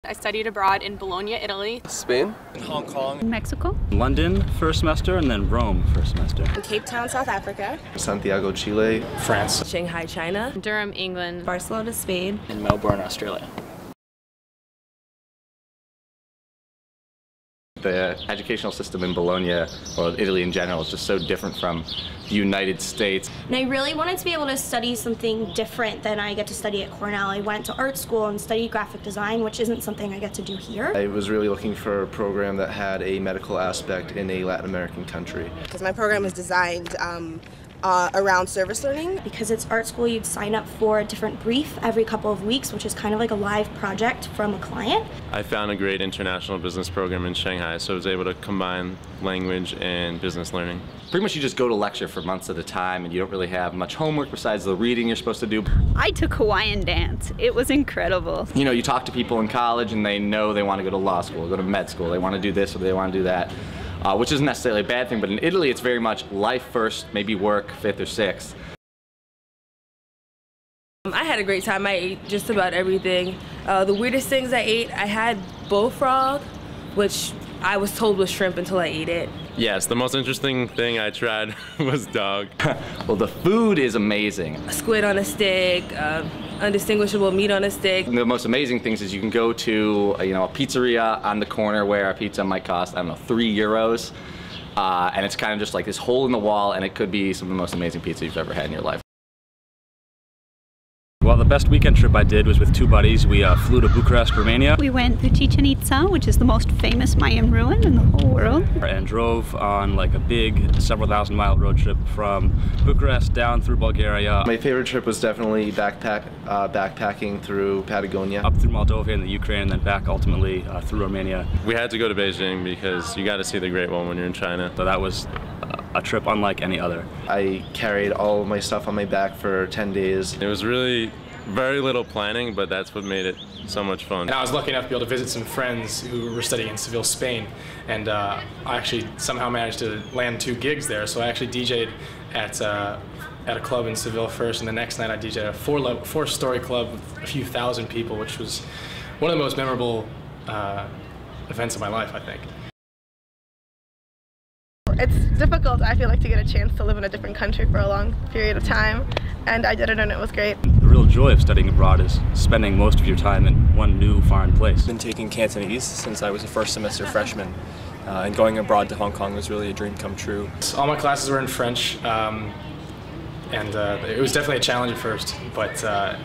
I studied abroad in Bologna, Italy. Spain. Hong Kong. Mexico. London first semester, and then Rome first semester. In Cape Town, South Africa. Santiago, Chile. France. Shanghai, China. Durham, England. Barcelona, Spain. In Melbourne, Australia. The educational system in Bologna, or Italy in general, is just so different from the United States. And I really wanted to be able to study something different than I get to study at Cornell. I went to art school and studied graphic design, which isn't something I get to do here. I was really looking for a program that had a medical aspect in a Latin American country. Because my program is designed around service learning. Because it's art school, you'd sign up for a different brief every couple of weeks, which is kind of like a live project from a client. I found a great international business program in Shanghai, so I was able to combine language and business learning. Pretty much you just go to lecture for months at a time and you don't really have much homework besides the reading you're supposed to do. I took Hawaiian dance. It was incredible. You know, you talk to people in college and they know they want to go to law school, go to med school, they want to do this or they want to do that. Which isn't necessarily a bad thing, but in Italy it's very much life first, maybe work fifth or sixth. I had a great time. I ate just about everything. The weirdest things I ate, I had bullfrog, which I was told was shrimp until I ate it. Yes, the most interesting thing I tried was dog. Well, the food is amazing. Squid on a stick, undistinguishable meat on a stick. The most amazing things is you can go to a pizzeria on the corner where a pizza might cost, I don't know, €3. And it's kind of just like this hole in the wall, and it could be some of the most amazing pizza you've ever had in your life. Well, the best weekend trip I did was with two buddies. We flew to Bucharest, Romania. We went to Chichen Itza, which is the most famous Mayan ruin in the whole world. And drove on like a big several thousand-mile road trip from Bucharest down through Bulgaria. My favorite trip was definitely backpacking through Patagonia. Up through Moldova and the Ukraine, and then back ultimately through Romania. We had to go to Beijing because you got to see the Great Wall when you're in China. So that was a trip unlike any other. I carried all of my stuff on my back for 10 days. It was really very little planning, but that's what made it so much fun. And I was lucky enough to be able to visit some friends who were studying in Seville, Spain, and I actually somehow managed to land 2 gigs there. So I actually DJ'd at a club in Seville first, and the next night I DJ'd at a 4-story club with a few thousand people, which was one of the most memorable events of my life, I think. It's difficult, I feel like, to get a chance to live in a different country for a long period of time, and I did it and it was great. The real joy of studying abroad is spending most of your time in one new foreign place. I've been taking Cantonese since I was a first semester freshman, and going abroad to Hong Kong was really a dream come true. All my classes were in French, and it was definitely a challenge at first, but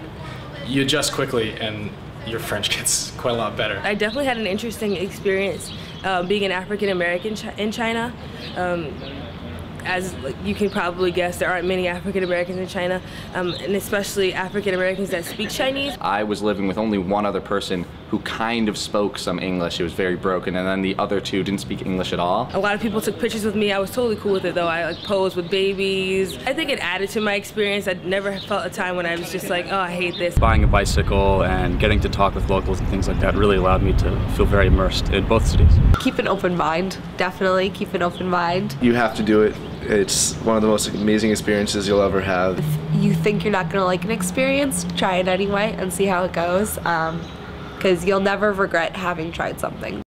you adjust quickly and your French gets quite a lot better. I definitely had an interesting experience being an African American in China. As you can probably guess, there aren't many African Americans in China, and especially African Americans that speak Chinese. I was living with only one other person who kind of spoke some English. It was very broken, and then the other 2 didn't speak English at all. A lot of people took pictures with me. I was totally cool with it, though. I posed with babies. I think it added to my experience. I never felt a time when I was just like, oh, I hate this. Buying a bicycle and getting to talk with locals and things like that really allowed me to feel very immersed in both cities. Keep an open mind. Definitely keep an open mind. You have to do it. It's one of the most amazing experiences you'll ever have. If you think you're not going to like an experience, try it anyway and see how it goes, because you'll never regret having tried something.